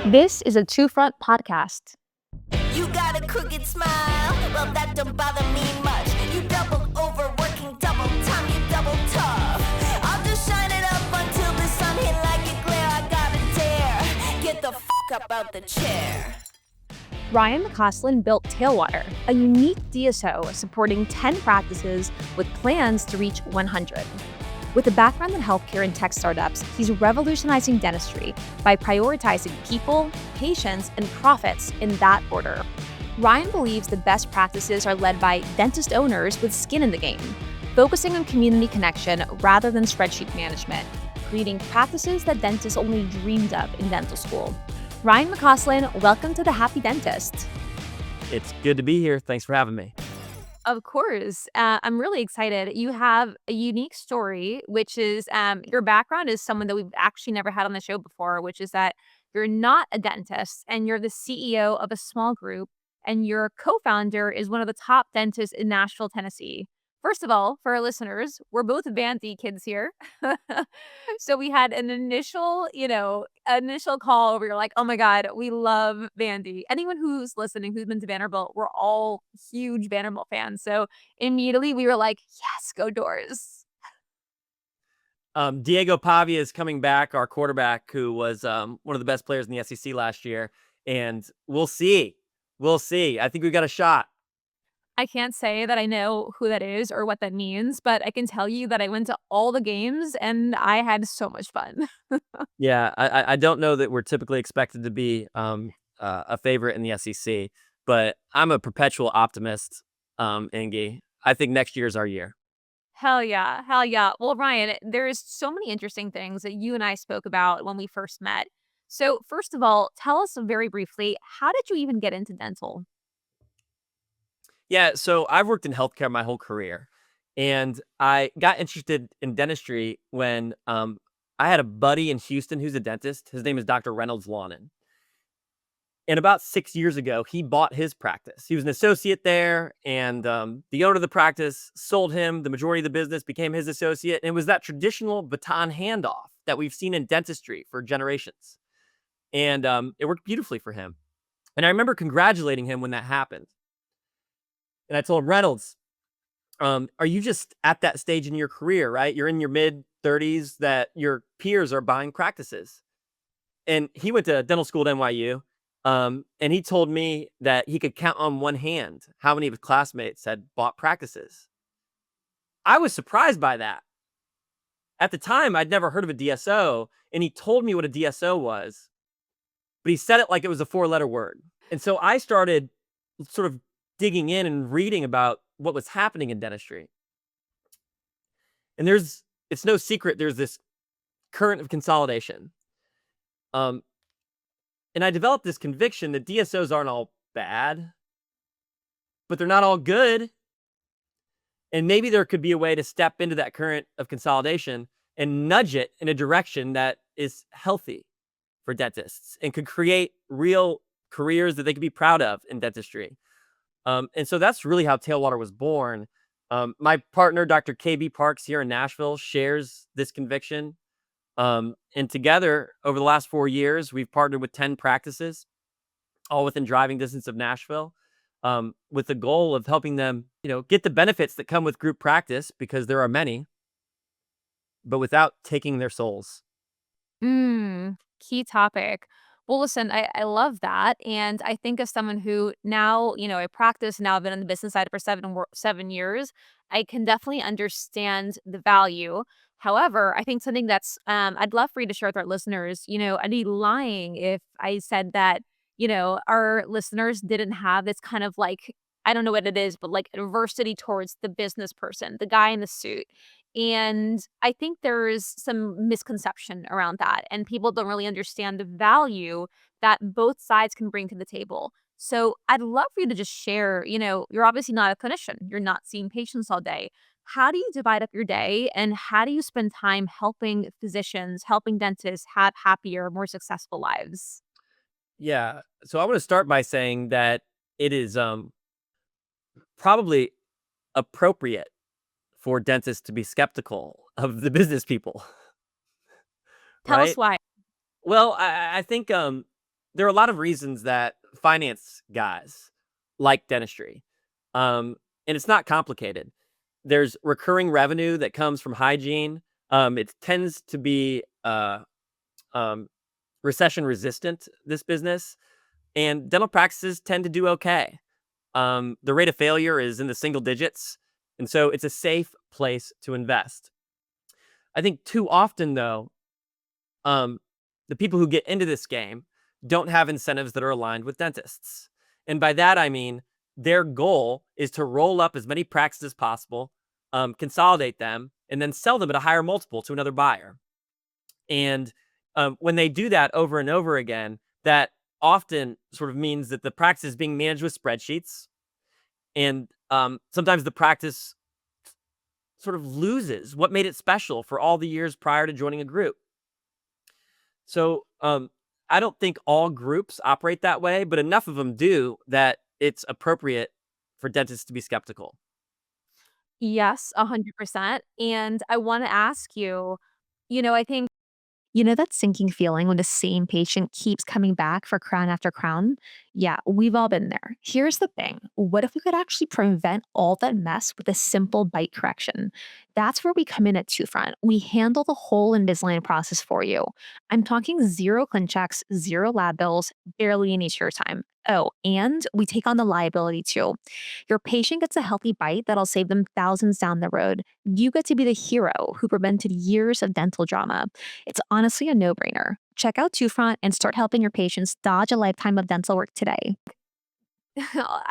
This is a Two Front podcast. You got a crooked smile, well that don't bother me much. You double over, working double time, you double tough. I'll just shine it up until the sun hit like a glare. I gotta dare, get the fuck up out the chair. Ryan McCostlin built Tailwater, a unique DSO supporting 10 practices with plans to reach 100. With a background in healthcare and tech startups, he's revolutionizing dentistry by prioritizing people, patients, and profits in that order. Ryan believes the best practices are led by dentist owners with skin in the game, focusing on community connection rather than spreadsheet management, creating practices that dentists only dreamed of in dental school. Ryan McCostlin, welcome to The Happy Dentist. It's good to be here. Thanks for having me. Of course. I'm really excited. You have a unique story, which is your background is someone that we've actually never had on the show before, which is that you're not a dentist and you're the CEO of a small group, and your co-founder is one of the top dentists in Nashville, Tennessee. First of all, for our listeners, we're both Vandy kids here. So we had an initial call where we were like, oh my God, we love Vandy. Anyone who's listening, who's been to Vanderbilt, we're all huge Vanderbilt fans. So immediately we were like, yes, go Doors. Diego Pavia is coming back, our quarterback, who was one of the best players in the SEC last year. And we'll see. We'll see. I think we got a shot. I can't say that I know who that is or what that means, but I can tell you that I went to all the games and I had so much fun. Yeah, I don't know that we're typically expected to be a favorite in the SEC, but I'm a perpetual optimist, Ingy. I think next year's our year. Hell yeah. Hell yeah. Well, Ryan, there's so many interesting things that you and I spoke about when we first met. So, first of all, tell us very briefly, how did you even get into dental? Yeah, so I've worked in healthcare my whole career, and I got interested in dentistry when I had a buddy in Houston who's a dentist. His name is Dr. Reynolds Lawnon. And about 6 years ago, he bought his practice. He was an associate there, and the owner of the practice sold him the majority of the business, became his associate, and it was that traditional baton handoff that we've seen in dentistry for generations. And it worked beautifully for him. And I remember congratulating him when that happened. And I told him, Reynolds, are you just at that stage in your career, right? You're in your mid 30s that your peers are buying practices. And he went to dental school at NYU. And he told me that he could count on one hand how many of his classmates had bought practices. I was surprised by that. At the time, I'd never heard of a DSO, and he told me what a DSO was, but he said it like it was a 4-letter word. And so I started sort of digging in and reading about what was happening in dentistry. And it's no secret, there's this current of consolidation. And I developed this conviction that DSOs aren't all bad, but they're not all good. And maybe there could be a way to step into that current of consolidation and nudge it in a direction that is healthy for dentists and could create real careers that they could be proud of in dentistry. And so that's really how Tailwater was born. My partner, Dr. KB Parks here in Nashville, shares this conviction. And together, over the last 4 years, we've partnered with 10 practices, all within driving distance of Nashville, with the goal of helping them, get the benefits that come with group practice, because there are many, but without taking their souls. Key topic. Well, listen, I love that. And I think as someone who now, I practice now, I've been on the business side for 7 years, I can definitely understand the value. However, I think something that's, I'd love for you to share with our listeners, I'd be lying if I said that, our listeners didn't have this kind of like, I don't know what it is, but like adversity towards the business person, the guy in the suit. And I think there's some misconception around that, and people don't really understand the value that both sides can bring to the table. So I'd love for you to just share, you're obviously not a clinician, you're not seeing patients all day. How do you divide up your day, and how do you spend time helping physicians, helping dentists have happier, more successful lives? Yeah. So I want to start by saying that it is probably appropriate for dentists to be skeptical of the business people, Tell us right? why. Well, I think there are a lot of reasons that finance guys like dentistry. Um, and it's not complicated. There's recurring revenue that comes from hygiene. It tends to be um, recession resistant, this business, and dental practices tend to do okay. The rate of failure is in the single digits, and so it's a safe place to invest. I think too often, though, um, the people who get into this game don't have incentives that are aligned with dentists. And by that, I mean their goal is to roll up as many practices as possible, consolidate them, and then sell them at a higher multiple to another buyer. And when they do that over and over again, that often sort of means that the practice is being managed with spreadsheets. And sometimes the practice sort of loses what made it special for all the years prior to joining a group. So, I don't think all groups operate that way, but enough of them do that it's appropriate for dentists to be skeptical. Yes, 100%. And I want to ask you, I think that sinking feeling when the same patient keeps coming back for crown after crown? Yeah, we've all been there. Here's the thing: what if we could actually prevent all that mess with a simple bite correction? That's where we come in at Two Front. We handle the whole Invisalign process for you. I'm talking zero ClinChecks, zero lab bills, barely any chair time. Oh, and we take on the liability too. Your patient gets a healthy bite that'll save them thousands down the road. You get to be the hero who prevented years of dental drama. It's honestly a no brainer. Check out Two Front and start helping your patients dodge a lifetime of dental work today.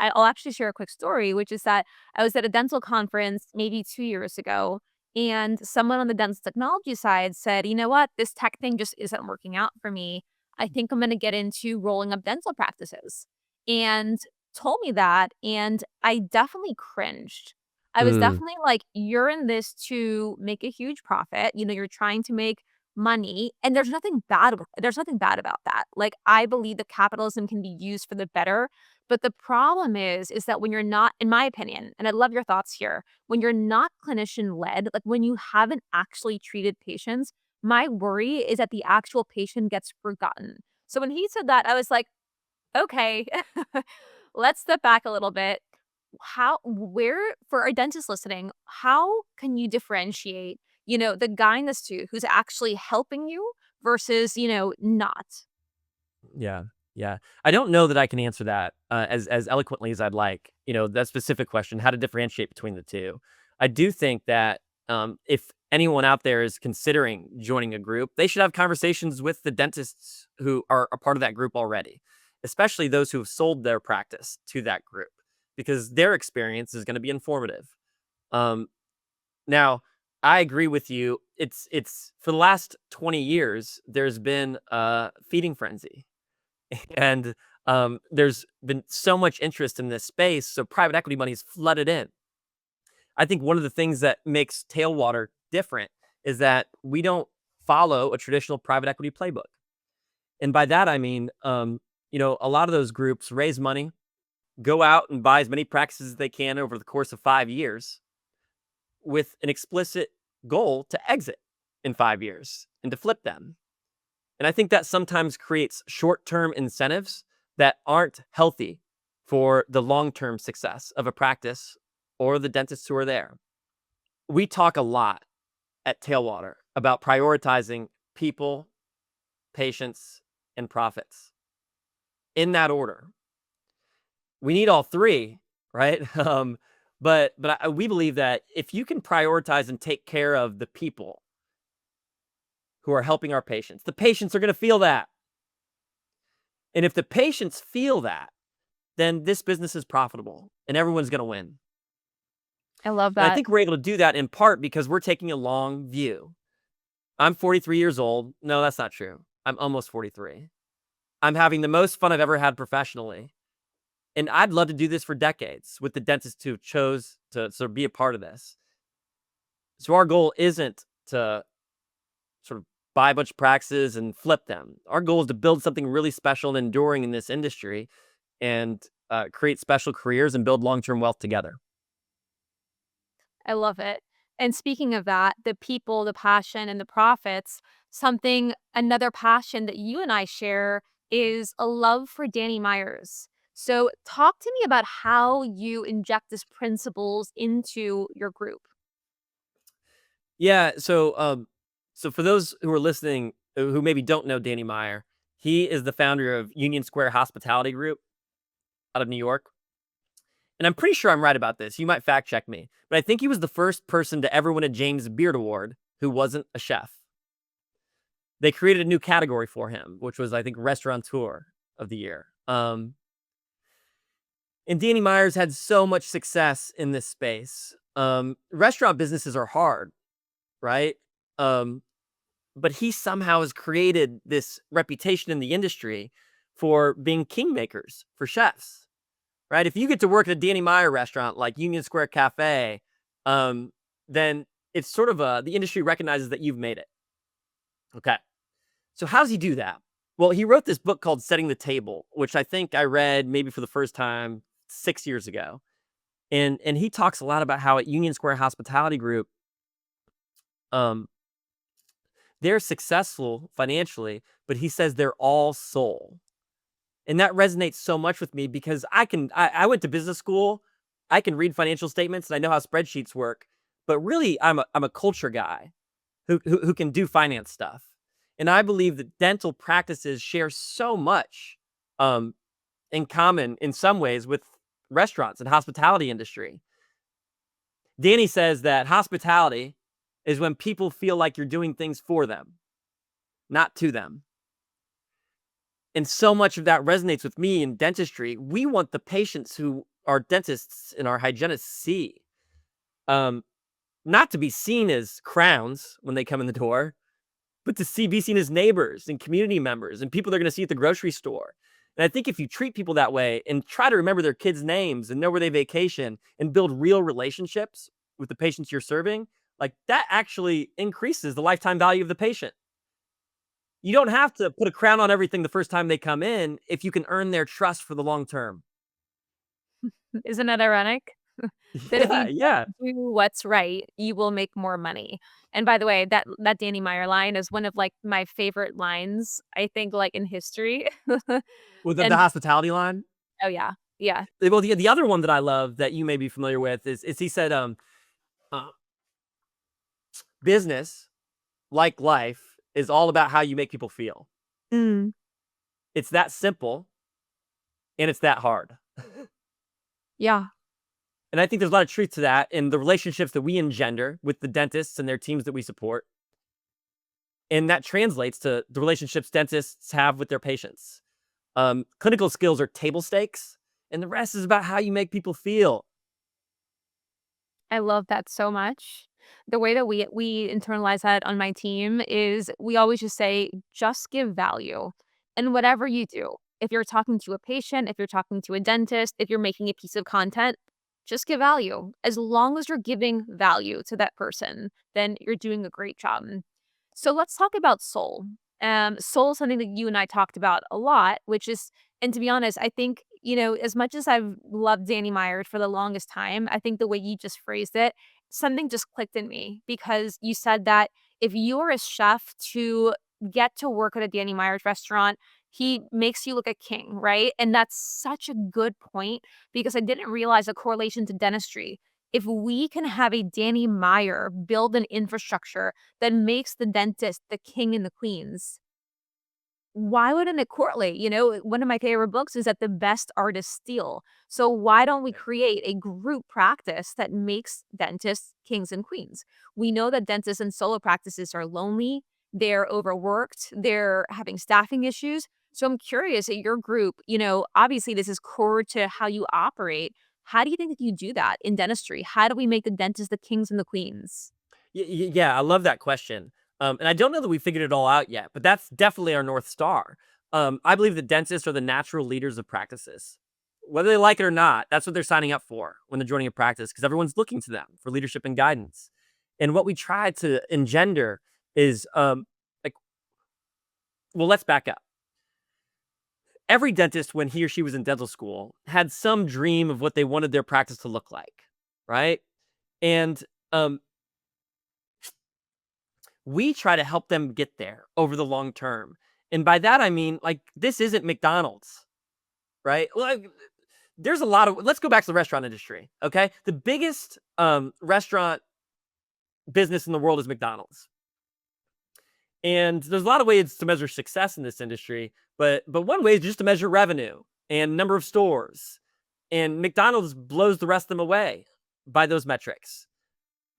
I'll actually share a quick story, which is that I was at a dental conference maybe 2 years ago, and someone on the dental technology side said, you know what, this tech thing just isn't working out for me. I think I'm going to get into rolling up dental practices. And told me that, and I definitely cringed. I was Mm, definitely like, you're in this to make a huge profit. You're trying to make money, and there's nothing bad about that. Like, I believe that capitalism can be used for the better, but the problem is that when you're not, in my opinion, and I'd love your thoughts here, when you're not clinician led, like when you haven't actually treated patients, my worry is that the actual patient gets forgotten. So when he said that, I was like, okay, let's step back a little bit. Where, for our dentists listening, how can you differentiate, the guy in the suit who's actually helping you versus, not? yeah, yeah. I don't know that I can answer that as eloquently as I'd like. That specific question, how to differentiate between the two. I do think that if anyone out there is considering joining a group, they should have conversations with the dentists who are a part of that group already, especially those who have sold their practice to that group, because their experience is going to be informative. Um, Now, I agree with you. It's for the last 20 years, there's been a feeding frenzy. And there's been so much interest in this space, so private equity money is flooded in. I think one of the things that makes Tailwater different is that we don't follow a traditional private equity playbook. And by that I mean, a lot of those groups raise money, go out and buy as many practices as they can over the course of 5 years, with an explicit goal to exit in 5 years and to flip them. And I think that sometimes creates short term incentives that aren't healthy for the long term success of a practice or the dentists who are there. We talk a lot at Tailwater about prioritizing people, patients, and profits in that order. We need all three, right? But we believe that if you can prioritize and take care of the people who are helping our patients, the patients are going to feel that. And if the patients feel that, then this business is profitable and everyone's going to win. I love And I that. think we're able to do that in part because we're taking a long view. I'm 43 years old. No, that's not true. I'm almost 43. I'm having the most fun I've ever had professionally. And I'd love to do this for decades with the dentists who chose to sort of be a part of this. So our goal isn't to sort of buy a bunch of practices and flip them. Our goal is to build something really special and enduring in this industry and create special careers and build long term wealth together. I love it. And speaking of that, the people, the passion, and the profits, another passion that you and I share is a love for Danny Myers. So, talk to me about how you inject these principles into your group. Yeah, so for those who are listening who maybe don't know Danny Meyer, he is the founder of Union Square Hospitality Group out of New York. And I'm pretty sure I'm right about this. You might fact check me, but I think he was the first person to ever win a James Beard Award who wasn't a chef. They created a new category for him, which was, I think, Restaurateur of the Year. And Danny Myers had so much success in this space. Restaurant businesses are hard, right? Um, but he somehow has created this reputation in the industry for being kingmakers for chefs, right? If you get to work at a Danny Meyer restaurant like Union Square Cafe, then it's sort of the industry recognizes that you've made it. Okay. So how does he do that? Well, he wrote this book called Setting the Table, which I think I read maybe for the first time 6 years ago. And he talks a lot about how at Union Square Hospitality Group, um, they're successful financially, but he says they're all soul. And that resonates so much with me because I went to business school. I can read financial statements and I know how spreadsheets work, but really I'm a culture guy who can do finance stuff. And I believe that dental practices share so much um, in common in some ways with restaurants and hospitality industry. Danny says that hospitality is when people feel like you're doing things for them, not to them. And so much of that resonates with me in dentistry. We want the patients who our dentists and our hygienists see, um, not to be seen as crowns when they come in the door, but to be seen as neighbors and community members and people they're going to see at the grocery store. And I think if you treat people that way and try to remember their kids' names and know where they vacation and build real relationships with the patients you're serving, like that actually increases the lifetime value of the patient. You don't have to put a crown on everything the first time they come in if you can earn their trust for the long term. Isn't that ironic? That if Yeah, you yeah. just do what's right, you will make more money. And by the way, that Danny Meyer line is one of, like, my favorite lines, I think, like, in history. With the And hospitality line. oh, yeah. Yeah. Well, the other one that I love that you may be familiar with is he said, uh, business, like life, is all about how you make people feel. Mm. It's that simple and it's that hard. Yeah. And I think there's a lot of truth to that in the relationships that we engender with the dentists and their teams that we support. And that translates to the relationships dentists have with their patients. Clinical skills are table stakes, and the rest is about how you make people feel. I love that so much. The way that we internalize that on my team is we always just say, "Just give value." And whatever you do, if you're talking to a patient, if you're talking to a dentist, if you're making a piece of content, just give value. As long as you're giving value to that person, then you're doing a great job. So let's talk about soul. Soul is something that you and I talked about a lot, which is, and to be honest, I think, as much as I've loved Danny Meyer for the longest time, I think the way you just phrased it, something just clicked in me because you said that if you're a chef to get to work at a Danny Meyer's restaurant, he makes you look a king, right? And that's such a good point because I didn't realize a correlation to dentistry. If we can have a Danny Meyer build an infrastructure that makes the dentist the king and the queens, why wouldn't it correlate? One of my favorite books is that the best artists steal. So why don't we create a group practice that makes dentists kings and queens? We know that dentists and solo practices are lonely, they're overworked, they're having staffing issues. So I'm curious at your group, obviously this is core to how you operate. How do you think that you do that in dentistry? How do we make the dentists the kings and the queens? Yeah, I love that question. And I don't know that we figured it all out yet, but that's definitely our North Star. I believe that dentists are the natural leaders of practices. Whether they like it or not, that's what they're signing up for when they're joining a practice because everyone's looking to them for leadership and guidance. And what we try to engender is like, well, let's back up. Every dentist, when he or she was in dental school, had some dream of what they wanted their practice to look like, right? And we try to help them get there over the long term. And by that, I mean, like, this isn't McDonald's, right? Like, there's a lot of let's go back to the restaurant industry, okay? The biggest, restaurant business in the world is McDonald's. And there's a lot of ways to measure success in this industry, but one way is just to measure revenue and number of stores. And McDonald's blows the rest of them away by those metrics.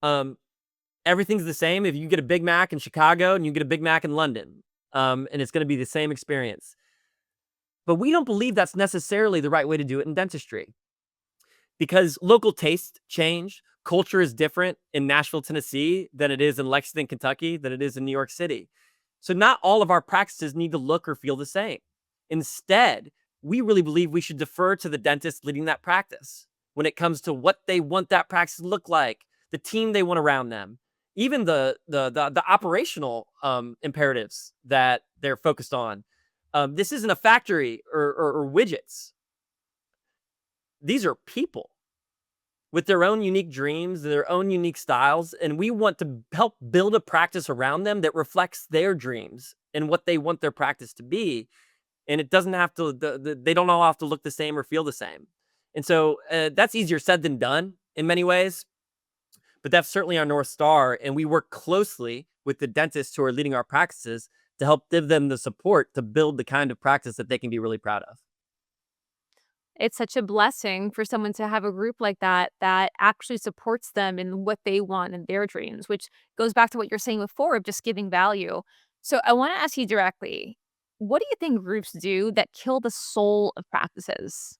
Um, Everything's the same if you get a Big Mac in Chicago and you get a Big Mac in London. And it's going to be the same experience. But we don't believe that's necessarily the right way to do it in dentistry because local tastes change. Culture is different in Nashville, Tennessee than it is in Lexington, Kentucky, than it is in New York City. So not all of our practices need to look or feel the same. Instead, we really believe we should defer to the dentist leading that practice when it comes to what they want that practice to look like, the team they want around them, even the operational imperatives that they're focused on. This isn't a factory or widgets. These are people with their own unique dreams, their own unique styles, and we want to help build a practice around them that reflects their dreams and what they want their practice to be. And it doesn't have to; they don't all have to look the same or feel the same. And so that's easier said than done in many ways, but that's certainly our North Star. And we work closely with the dentists who are leading our practices to help give them the support to build the kind of practice that they can be really proud of. It's such a blessing for someone to have a group like that that actually supports them in what they want and their dreams, which goes back to what you're saying before of just giving value. So I want to ask you directly, what do you think groups do that kill the soul of practices?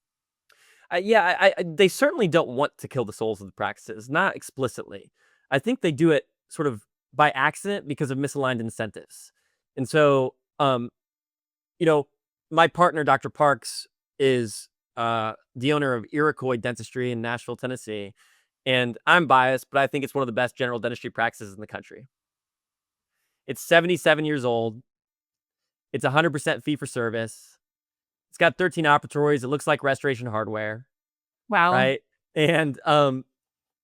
Yeah, they certainly don't want to kill the souls of the practices, not explicitly. I think they do it sort of by accident because of misaligned incentives. And so, you know, my partner, Dr. Parks, is the owner of Iroquois Dentistry in Nashville, Tennessee. And I'm biased, but I think it's one of the best general dentistry practices in the country. It's 77 years old. It's 100% fee for service. It's got 13 operatories. It looks like restoration hardware, Wow. right? And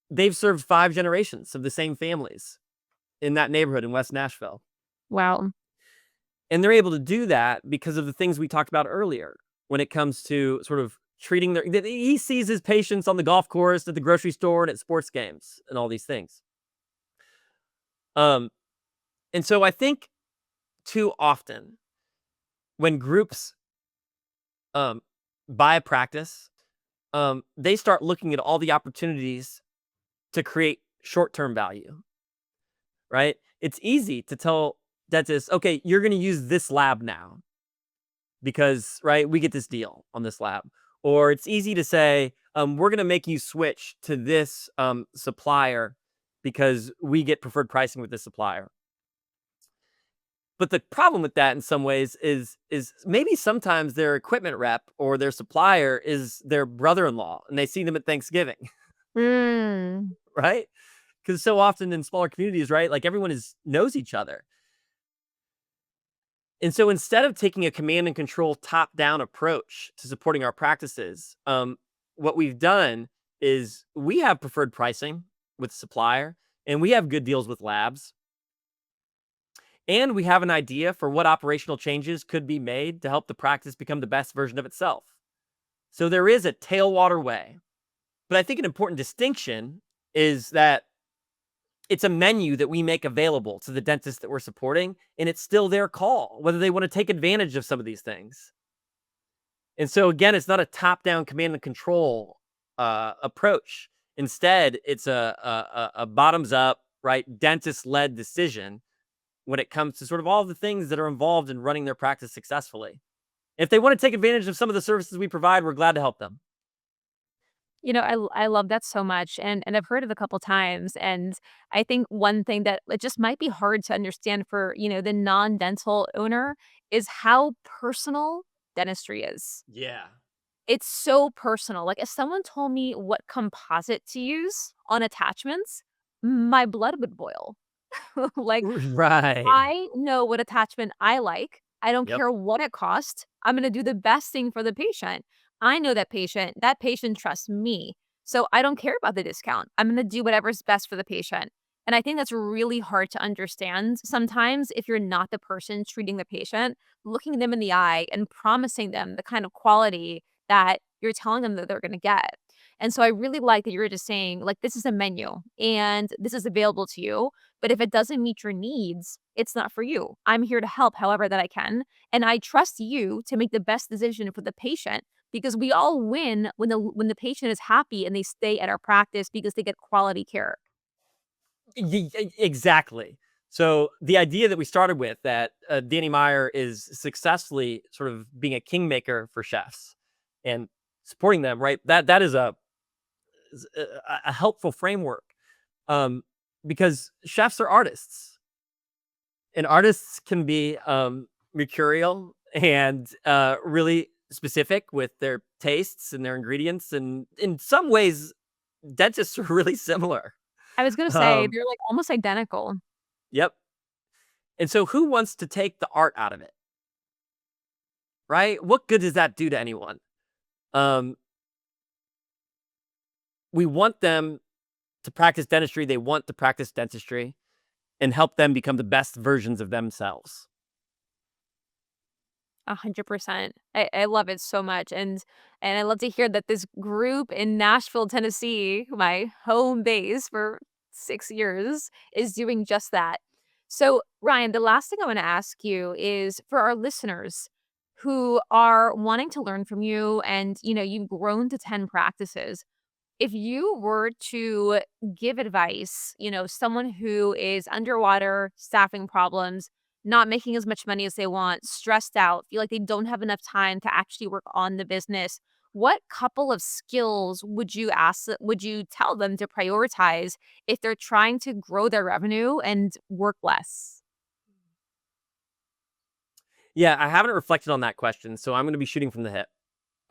they've served 5 generations of the same families in that neighborhood in West Nashville. Wow. And they're able to do that because of the things we talked about earlier when it comes to sort of treating he sees his patients on the golf course, at the grocery store, and at sports games and all these things. Um, and so I think too often when groups um, buy a practice, they start looking at all the opportunities to create short-term value, right? It's easy to tell dentists, okay, you're going to use this lab now because, right, we get this deal on this lab. Or it's easy to say, we're going to make you switch to this supplier because we get preferred pricing with this supplier. But the problem with that in some ways is maybe sometimes their equipment rep or their supplier is their brother-in-law and they see them at Thanksgiving, Mm. right? Because so often in smaller communities, right, like everyone knows each other. And so instead of taking a command and control top-down approach to supporting our practices, what we've done is we have preferred pricing with supplier and we have good deals with labs. And we have an idea for what operational changes could be made to help the practice become the best version of itself. So there is a tailwater way. But I think an important distinction is that it's a menu that we make available to the dentist that we're supporting, and it's still their call whether they want to take advantage of some of these things. And so again, it's not a top-down command and control approach. Instead, it's a bottoms-up, right, dentist-led decision when it comes to sort of all the things that are involved in running their practice successfully. If they want to take advantage of some of the services we provide, we're glad to help them. I love that so much, and I've heard it a couple times, and I think one thing that it just might be hard to understand for, the non-dental owner is how personal dentistry is. Yeah. It's so personal. Like, if someone told me what composite to use on attachments, my blood would boil. Like, Right. I know what attachment I like. I don't Yep. care what it costs. I'm gonna do the best thing for the patient. I know that patient trusts me. So I don't care about the discount. I'm gonna do whatever's best for the patient. And I think that's really hard to understand sometimes if you're not the person treating the patient, looking them in the eye and promising them the kind of quality that you're telling them that they're gonna get. And so I really like that you're just saying, like, this is a menu and this is available to you. But if it doesn't meet your needs, it's not for you. I'm here to help however that I can. And I trust you to make the best decision for the patient because we all win when the patient is happy and they stay at our practice because they get quality care. Exactly. So the idea that we started with that Danny Meyer is successfully sort of being a kingmaker for chefs and supporting them, right? That is a helpful framework, um, because chefs are artists, and artists can be mercurial and really specific with their tastes and their ingredients, and in some ways, dentists are really similar. I was gonna say Um, they're like almost identical. yep. And so, who wants to take the art out of it, right? What good does that do to anyone? Um, we want them to practice dentistry. They want to practice dentistry and help them become the best versions of themselves. 100%. I love it so much, and I love to hear that this group in Nashville, Tennessee, my home base for 6 years, is doing just that. So, Ryan, the last thing I wanna ask you is for our listeners who are wanting to learn from you and, you've grown to 10 practices, if you were to give advice, someone who is underwater, staffing problems, not making as much money as they want, stressed out, feel like they don't have enough time to actually work on the business, what couple of skills would you tell them to prioritize if they're trying to grow their revenue and work less? Yeah, I haven't reflected on that question, so I'm going to be shooting from the hip.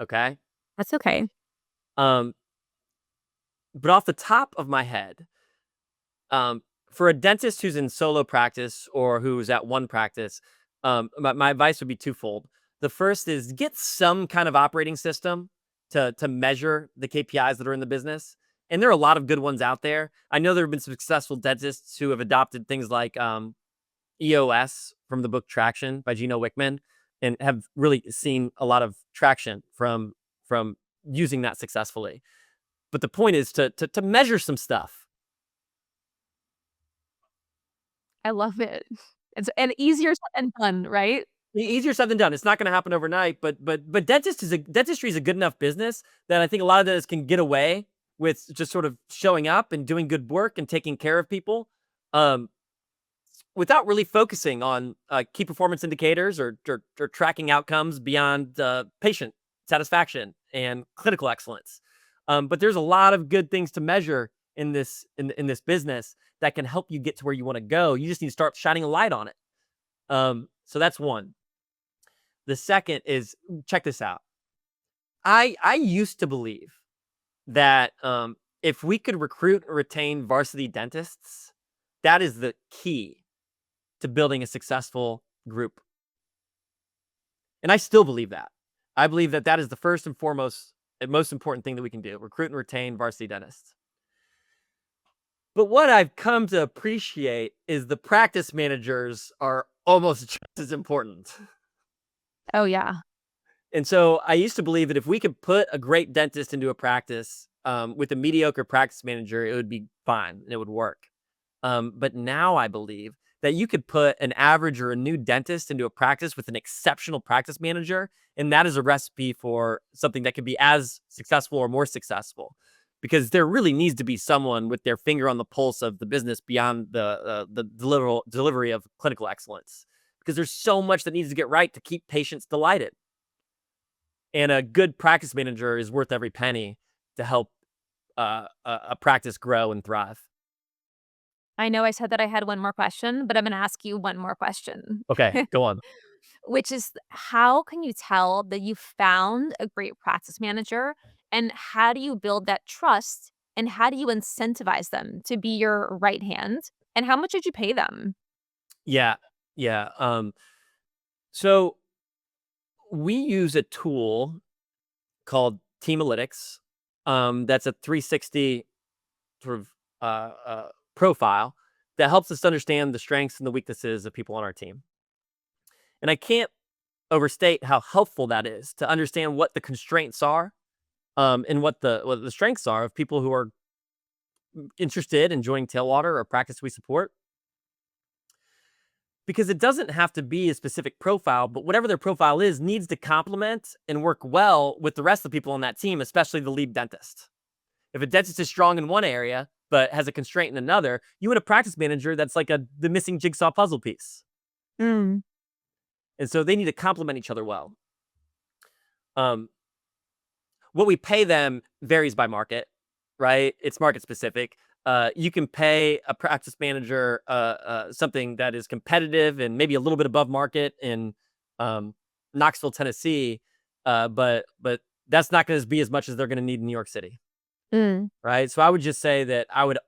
Okay. That's okay. Um, but off the top of my head, for a dentist who's in solo practice or who's at one practice, my advice would be twofold. The first is get some kind of operating system to measure the KPIs that are in the business. And there are a lot of good ones out there. I know there have been some successful dentists who have adopted things like EOS from the book Traction by Gino Wickman and have really seen a lot of traction from using that successfully. But the point is to measure some stuff. I love it. It's and easier said than done, right? Easier said than done. It's not going to happen overnight, but dentistry is a good enough business that I think a lot of dentists can get away with just sort of showing up and doing good work and taking care of people, um, without really focusing on key performance indicators or tracking outcomes beyond patient satisfaction and clinical excellence. But there's a lot of good things to measure in this business that can help you get to where you want to go. You just need to start shining a light on it. So that's one. The second is check this out. I used to believe that if we could recruit or retain varsity dentists, that is the key to building a successful group. And I still believe that. I believe that that is the first and foremost and most important thing that we can do: recruit and retain varsity dentists. But what I've come to appreciate is the practice managers are almost just as important. Oh, yeah. And so I used to believe that if we could put a great dentist into a practice with a mediocre practice manager, it would be fine and it would work. But now I believe that you could put an average or a new dentist into a practice with an exceptional practice manager, and that is a recipe for something that could be as successful or more successful. Because there really needs to be someone with their finger on the pulse of the business beyond the literal delivery of clinical excellence. Because there's so much that needs to get right to keep patients delighted. And a good practice manager is worth every penny to help a practice grow and thrive. I know I said that I had one more question, but I'm gonna ask you one more question, Okay, go on. which is how can you tell that you found a great practice manager, and how do you build that trust, and how do you incentivize them to be your right hand, and how much did you pay them? Yeah, yeah. So we use a tool called Teamalytics. That's a 360 sort of profile. that helps us understand the strengths and the weaknesses of people on our team. And I can't overstate how helpful that is to understand what the constraints are, and what the strengths are of people who are interested in joining Tailwater or practice we support. Because it doesn't have to be a specific profile, but whatever their profile is needs to complement and work well with the rest of the people on that team, especially the lead dentist. If a dentist is strong in one area but has a constraint in another, you want a practice manager that's like the missing jigsaw puzzle piece. Mm. And so they need to complement each other well. Um, what we pay them varies by market, right? It's market specific. You can pay a practice manager something that is competitive and maybe a little bit above market in Knoxville, Tennessee, but that's not going to be as much as they're going to need in New York City, Mm. right? So I would just say that I would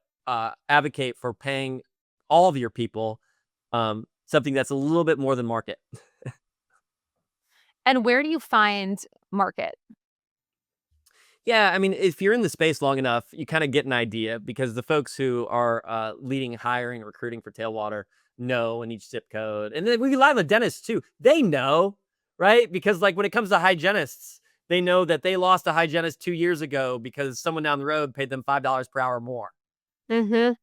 advocate for paying all of your people something that's a little bit more than market. And where do you find market? Yeah, I mean, if you're in the space long enough, you kind of get an idea because the folks who are leading hiring, recruiting for Tailwater know in each zip code. And then we rely on the dentists too. They know, right? Because like when it comes to hygienists, they know that they lost a hygienist 2 years ago because someone down the road paid them $5 per hour more, Mhm.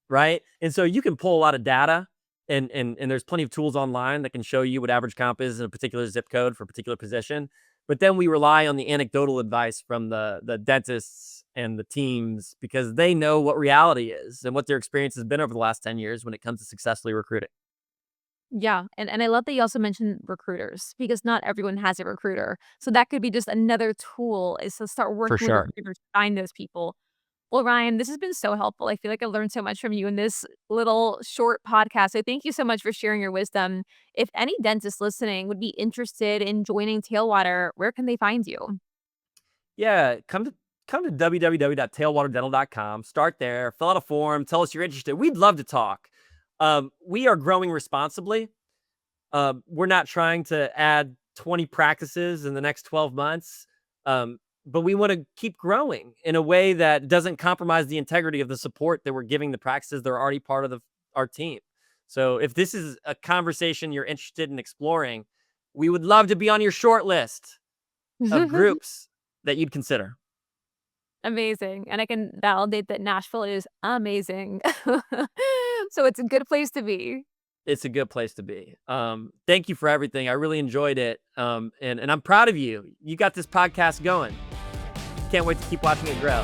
right? And so you can pull a lot of data, and there's plenty of tools online that can show you what average comp is in a particular zip code for a particular position. But then we rely on the anecdotal advice from the dentists and the teams because they know what reality is and what their experience has been over the last 10 years when it comes to successfully recruiting. Yeah, and I love that you also mentioned recruiters because not everyone has a recruiter. So that could be just another tool is to start For working with sure. recruiters to find those people. Well, Ryan, this has been so helpful. I feel like I learned so much from you in this little short podcast. So thank you so much for sharing your wisdom. If any dentist listening would be interested in joining Tailwater, where can they find you? Yeah, come to www.tailwaterdental.com. Start there, fill out a form, tell us you're interested. We'd love to talk. We are growing responsibly. We're not trying to add 20 practices in the next 12 months. But we want to keep growing in a way that doesn't compromise the integrity of the support that we're giving the practices that are already part of our team. So if this is a conversation you're interested in exploring, we would love to be on your short list of groups that you'd consider. Amazing. And I can validate that Nashville is amazing. So it's a good place to be. It's a good place to be. Thank you for everything. I really enjoyed it. And I'm proud of you. You got this podcast going. Can't wait to keep watching it grow.